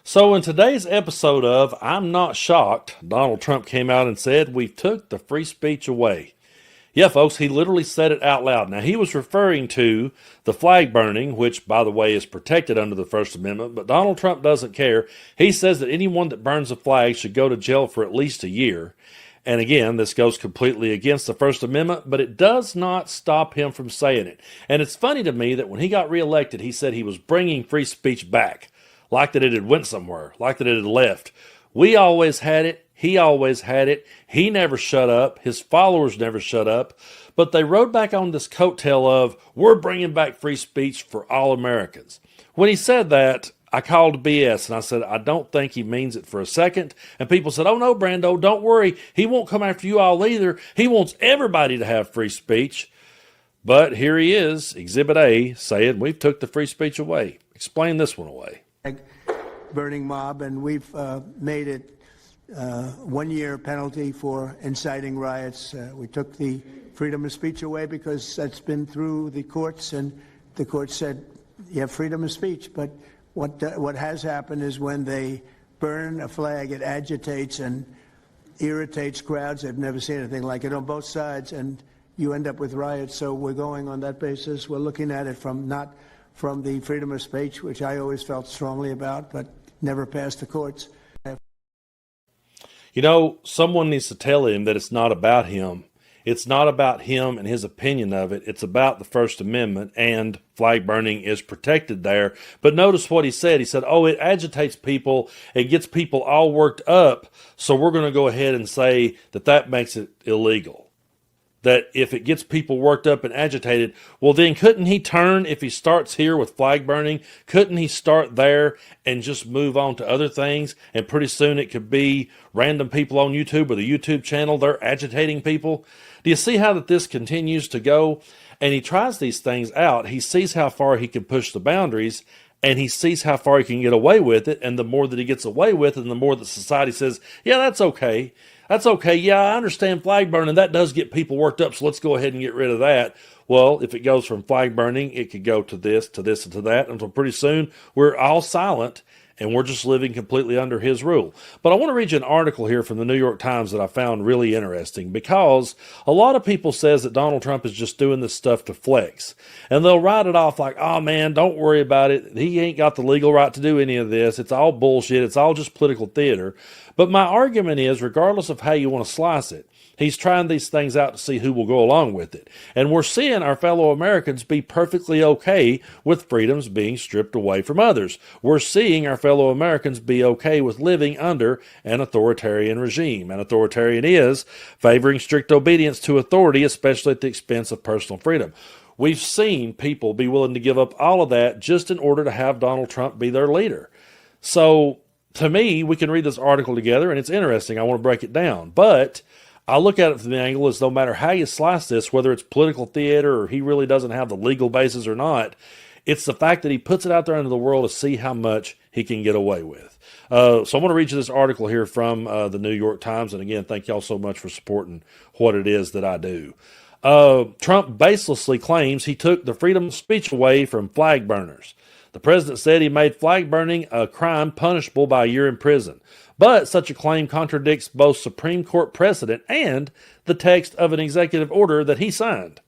So, in today's episode of I'm Not Shocked, Donald Trump came out and said, "We took the free speech away." Yeah, folks, he literally said it out loud. Now, he was referring to the flag burning, which, by the way, is protected under the First Amendment, but Donald Trump doesn't care. He says that anyone that burns a flag should go to jail for at least a year. And again, this goes completely against the First Amendment, but it does not stop him from saying it. And it's funny to me that when he got reelected, he said he was bringing free speech back, like that it had went somewhere, like that it had left. We always had it. He always had it. He never shut up. His followers never shut up. But they rode back on this coattail of, we're bringing back free speech for all Americans. When he said that, I called BS and I said, I don't think he means it for a second. And people said, oh no, Brando, don't worry. He won't come after you all either. He wants everybody to have free speech. But here he is, Exhibit A, saying we've took the free speech away. Explain this one away. Burning mob, and we've made it 1 year penalty for inciting riots. We took the freedom of speech away because that's been through the courts, and the court said you have freedom of speech. But what has happened is when they burn a flag, it agitates and irritates crowds. They've never seen anything like it on both sides, and you end up with riots. So we're going on that basis. We're looking at it not from the freedom of speech, which I always felt strongly about, but never passed the courts. You know, someone needs to tell him that it's not about him. It's not about him and his opinion of it. It's about the First Amendment, and flag burning is protected there. But notice what he said. He said, oh, it agitates people. It gets people all worked up. So we're going to go ahead and say that makes it illegal. That if it gets people worked up and agitated, well, then couldn't he turn, if he starts here with flag burning, couldn't he start there and just move on to other things? And pretty soon it could be random people on YouTube or the YouTube channel, they're agitating people. Do you see how that this continues to go? And he tries these things out. He sees how far he can push the boundaries, and he sees how far he can get away with it. And the more that he gets away with it, and the more that society says, yeah, that's okay. That's okay. Yeah, I understand flag burning. That does get people worked up, so let's go ahead and get rid of that. Well, if it goes from flag burning, it could go to this, and to that, until pretty soon we're all silent and we're just living completely under his rule. But I want to read you an article here from the New York Times that I found really interesting, because a lot of people says that Donald Trump is just doing this stuff to flex. And they'll write it off like, oh man, don't worry about it. He ain't got the legal right to do any of this. It's all bullshit. It's all just political theater. But my argument is, regardless of how you want to slice it, he's trying these things out to see who will go along with it. And we're seeing our fellow Americans be perfectly okay with freedoms being stripped away from others. We're seeing our fellow Americans be okay with living under an authoritarian regime. An authoritarian is favoring strict obedience to authority, especially at the expense of personal freedom. We've seen people be willing to give up all of that just in order to have Donald Trump be their leader. So, to me, we can read this article together, and it's interesting. I want to break it down. But I look at it from the angle as no matter how you slice this, whether it's political theater or he really doesn't have the legal basis or not, it's the fact that he puts it out there into the world to see how much he can get away with. So I want to read you this article here from the New York Times. And again, thank y'all so much for supporting what it is that I do. Trump baselessly claims he took the freedom of speech away from flag burners. The president said he made flag burning a crime punishable by a year in prison. But such a claim contradicts both Supreme Court precedent and the text of an executive order that he signed.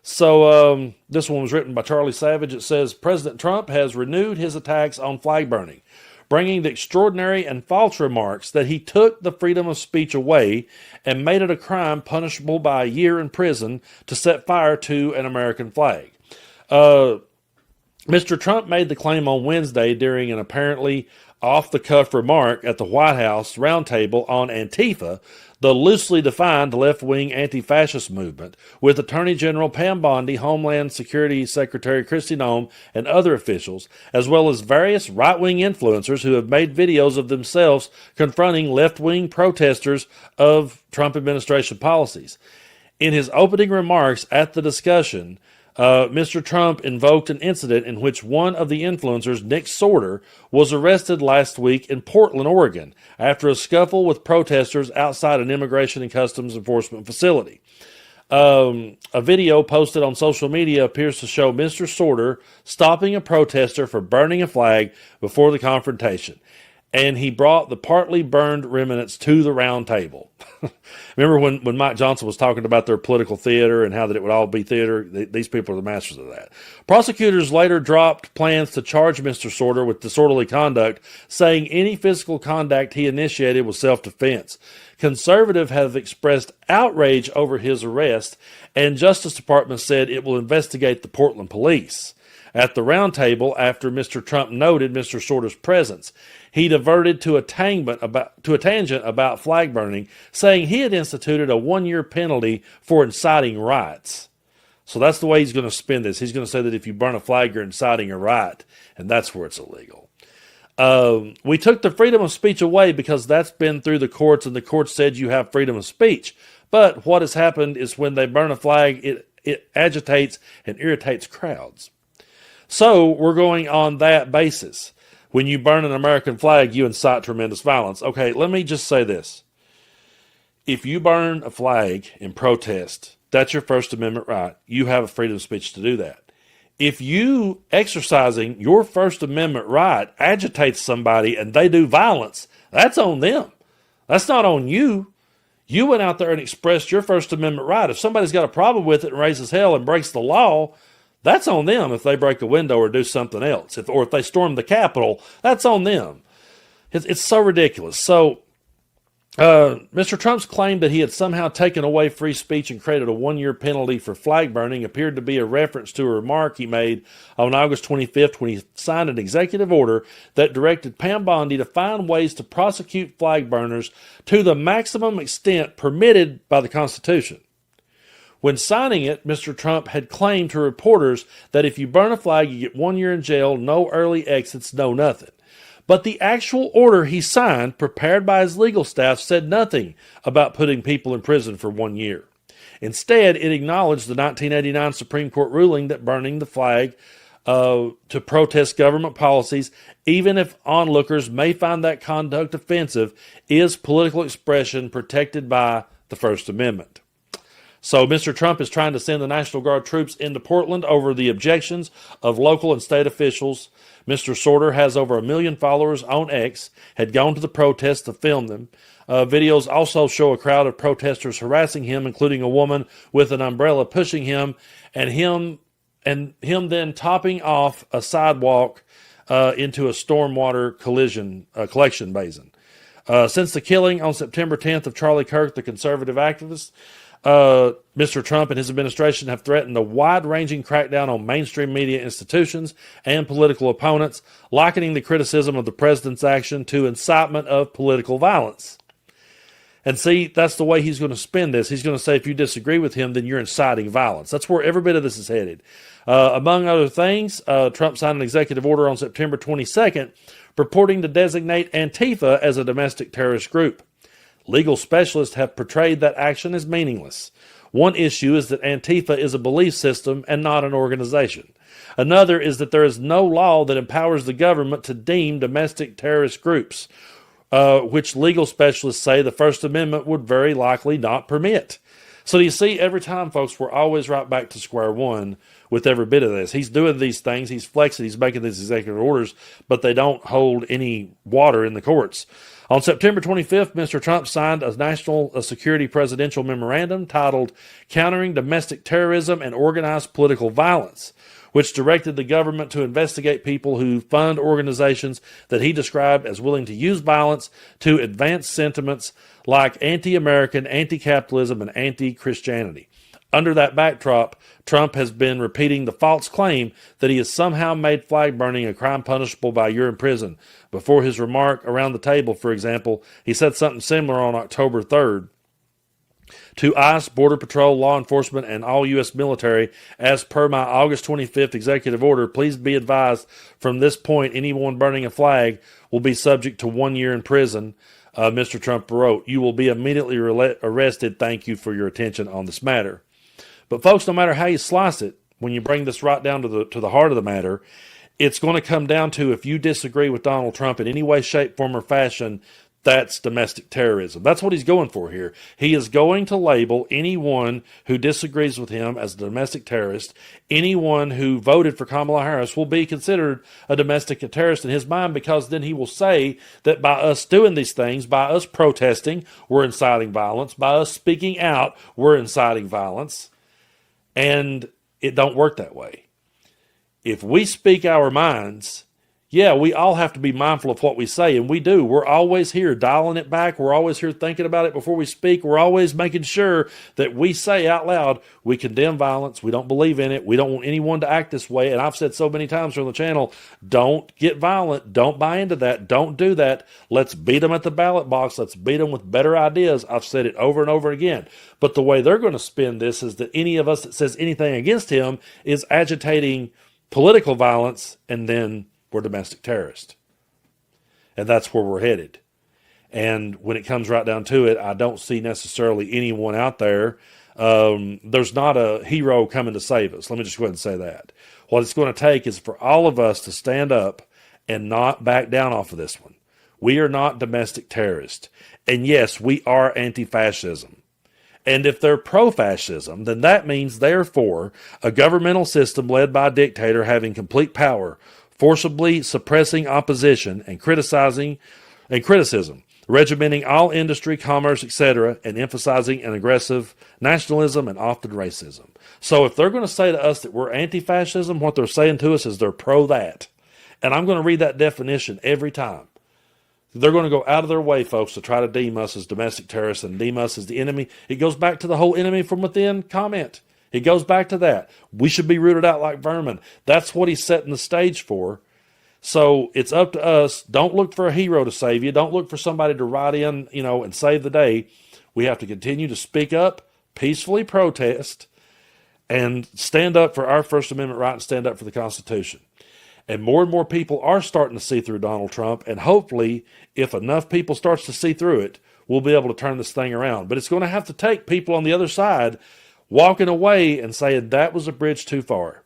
So this one was written by Charlie Savage. It says, President Trump has renewed his attacks on flag burning, bringing the extraordinary and false remarks that he took the freedom of speech away and made it a crime punishable by a year in prison to set fire to an American flag. Mr. Trump made the claim on Wednesday during an apparently off-the-cuff remark at the White House roundtable on Antifa, the loosely defined left-wing anti-fascist movement, with Attorney General Pam Bondi, Homeland Security Secretary Kristi Noem, and other officials, as well as various right-wing influencers who have made videos of themselves confronting left-wing protesters of Trump administration policies. In his opening remarks at the discussion, Mr. Trump invoked an incident in which one of the influencers, Nick Sorter, was arrested last week in Portland, Oregon, after a scuffle with protesters outside an Immigration and Customs Enforcement facility. A video posted on social media appears to show Mr. Sorter stopping a protester for burning a flag before the confrontation. and he brought the partly burned remnants to the round table. Remember when Mike Johnson was talking about their political theater and how that it would all be theater? These people are the masters of that. Prosecutors later dropped plans to charge Mr. Sorter with disorderly conduct, saying any physical contact he initiated was self-defense. Conservatives have expressed outrage over his arrest, and Justice Department said it will investigate the Portland police. At the round table, after Mr. Trump noted Mr. Sorter's presence, he diverted to a tangent about flag burning, saying he had instituted a 1-year penalty for inciting riots. So that's the way he's going to spin this. He's going to say that if you burn a flag, you're inciting a riot, and that's where it's illegal. We took the freedom of speech away because that's been through the courts, and the courts said you have freedom of speech. But what has happened is when they burn a flag, it agitates and irritates crowds. So we're going on that basis. When you burn an American flag, you incite tremendous violence. Okay, let me just say this. If you burn a flag in protest, that's your First Amendment right. You have a freedom of speech to do that. If you exercising your First Amendment right agitates somebody and they do violence, that's on them. That's not on you. You went out there and expressed your First Amendment right. If somebody's got a problem with it and raises hell and breaks the law, that's on them if they break a window or do something else. Or if they storm the Capitol, that's on them. It's so ridiculous. So Mr. Trump's claim that he had somehow taken away free speech and created a 1-year penalty for flag burning appeared to be a reference to a remark he made on August 25th when he signed an executive order that directed Pam Bondi to find ways to prosecute flag burners to the maximum extent permitted by the Constitution. When signing it, Mr. Trump had claimed to reporters that if you burn a flag, you get 1 year in jail, no early exits, no nothing. But the actual order he signed, prepared by his legal staff, said nothing about putting people in prison for 1 year. Instead, it acknowledged the 1989 Supreme Court ruling that burning the flag to protest government policies, even if onlookers may find that conduct offensive, is political expression protected by the First Amendment. So Mr. Trump is trying to send the National Guard troops into Portland over the objections of local and state officials. Mr. Sorter has over 1 million followers on X, had gone to the protests to film them. Videos also show a crowd of protesters harassing him, including a woman with an umbrella pushing him, and him then topping off a sidewalk into a stormwater collection basin. Since the killing on September 10th of Charlie Kirk, the conservative activist, Mr. Trump and his administration have threatened a wide-ranging crackdown on mainstream media institutions and political opponents, likening the criticism of the president's action to incitement of political violence. And see, that's the way he's going to spin this. He's going to say if you disagree with him, then you're inciting violence. That's where every bit of this is headed. Among other things, Trump signed an executive order on September 22nd purporting to designate Antifa as a domestic terrorist group. Legal specialists have portrayed that action as meaningless. One issue is that Antifa is a belief system and not an organization. Another is that there is no law that empowers the government to deem domestic terrorist groups, which legal specialists say the First Amendment would very likely not permit. So you see, every time, folks, we're always right back to square one with every bit of this. He's doing these things, he's flexing, he's making these executive orders, but they don't hold any water in the courts. On September 25th, Mr. Trump signed a national security presidential memorandum titled Countering Domestic Terrorism and Organized Political Violence, which directed the government to investigate people who fund organizations that he described as willing to use violence to advance sentiments like anti-American, anti-capitalism, and anti-Christianity. Under that backdrop, Trump has been repeating the false claim that he has somehow made flag burning a crime punishable by a year in prison. Before his remark around the table, for example, he said something similar on October 3rd. To ICE, Border Patrol, law enforcement, and all U.S. military, as per my August 25th executive order, please be advised from this point anyone burning a flag will be subject to 1 year in prison. Mr. Trump wrote, "You will be immediately arrested. Thank you for your attention on this matter." But folks, no matter how you slice it, when you bring this right down to the heart of the matter, it's going to come down to if you disagree with Donald Trump in any way, shape, form, or fashion, that's domestic terrorism. That's what he's going for here. He is going to label anyone who disagrees with him as a domestic terrorist. Anyone who voted for Kamala Harris will be considered a domestic terrorist in his mind, because then he will say that by us doing these things, by us protesting, we're inciting violence. By us speaking out, we're inciting violence. And it don't work that way. If we speak our minds, yeah, we all have to be mindful of what we say, and we do. We're always here dialing it back. We're always here thinking about it before we speak. We're always making sure that we say out loud, we condemn violence. We don't believe in it. We don't want anyone to act this way. And I've said so many times on the channel, don't get violent. Don't buy into that. Don't do that. Let's beat them at the ballot box. Let's beat them with better ideas. I've said it over and over again. But the way they're going to spin this is that any of us that says anything against him is agitating political violence, and then we're domestic terrorists. And that's where we're headed. And when it comes right down to it, I don't see necessarily anyone out there. There's not a hero coming to save us. Let me just go ahead and say that. What it's going to take is for all of us to stand up and not back down off of this one. We are not domestic terrorists. And yes, we are anti-fascism. And if they're pro-fascism, then that means they're for a governmental system led by a dictator having complete power, forcibly suppressing opposition and criticism, regimenting all industry, commerce, etc., and emphasizing an aggressive nationalism and often racism. So if they're going to say to us that we're anti-fascism, what they're saying to us is they're pro-that. And I'm going to read that definition every time. They're going to go out of their way, folks, to try to deem us as domestic terrorists and deem us as the enemy. It goes back to the whole enemy from within comment. It goes back to that. We should be rooted out like vermin. That's what he's setting the stage for. So it's up to us. Don't look for a hero to save you. Don't look for somebody to ride in, and save the day. We have to continue to speak up, peacefully protest, and stand up for our First Amendment right and stand up for the Constitution. And more people are starting to see through Donald Trump. And hopefully, if enough people starts to see through it, we'll be able to turn this thing around. But it's going to have to take people on the other side walking away and saying that was a bridge too far.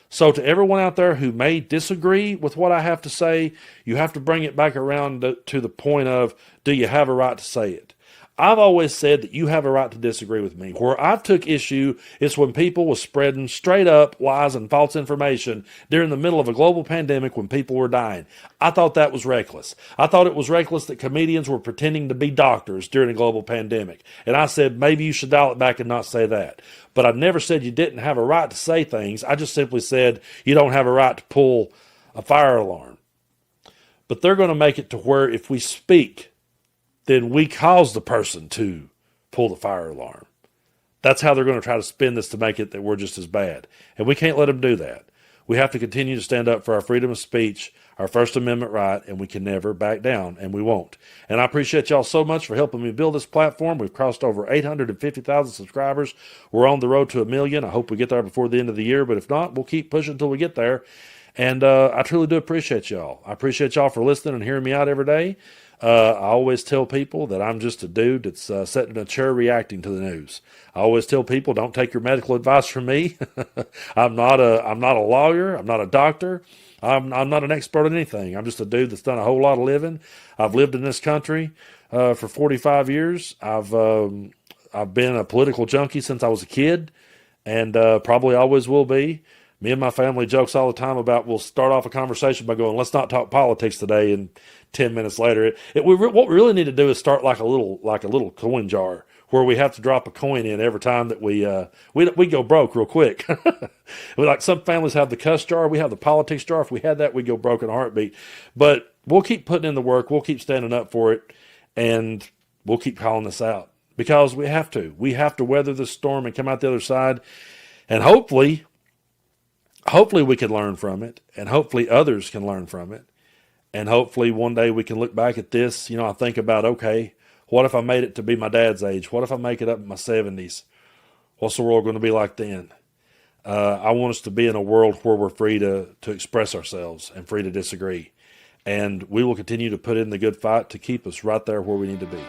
So to everyone out there who may disagree with what I have to say, you have to bring it back around to the point of, do you have a right to say it? I've always said that you have a right to disagree with me. Where I took issue is when people were spreading straight up lies and false information during the middle of a global pandemic when people were dying. I thought that was reckless. I thought it was reckless that comedians were pretending to be doctors during a global pandemic. And I said, maybe you should dial it back and not say that. But I never said you didn't have a right to say things. I just simply said you don't have a right to pull a fire alarm. But they're going to make it to where if we speak, then we cause the person to pull the fire alarm. That's how they're going to try to spin this to make it that we're just as bad. And we can't let them do that. We have to continue to stand up for our freedom of speech, our First Amendment right, and we can never back down, and we won't. And I appreciate y'all so much for helping me build this platform. We've crossed over 850,000 subscribers. We're on the road to 1 million. I hope we get there before the end of the year, but if not, we'll keep pushing until we get there. And I truly do appreciate y'all. I appreciate y'all for listening and hearing me out every day. I always tell people that I'm just a dude that's sitting in a chair reacting to the news. I always tell people, don't take your medical advice from me. I'm not a lawyer. I'm not a doctor. I'm not an expert on anything. I'm just a dude that's done a whole lot of living. I've lived in this country for 45 years. I've been a political junkie since I was a kid, and probably always will be. Me and my family jokes all the time about, we'll start off a conversation by going, let's not talk politics today, and 10 minutes later, what we really need to do is start like a little coin jar where we have to drop a coin in every time that we go broke real quick. Like some families have the cuss jar, we have the politics jar. If we had that, we'd go broke in a heartbeat. But we'll keep putting in the work, we'll keep standing up for it, and we'll keep calling this out because we have to. We have to weather this storm and come out the other side, and hopefully we can learn from it, and hopefully others can learn from it. And hopefully one day we can look back at this. I think about, okay, what if I made it to be my dad's age? What if I make it up in my 70s? What's the world going to be like then? I want us to be in a world where we're free to express ourselves and free to disagree. And we will continue to put in the good fight to keep us right there where we need to be.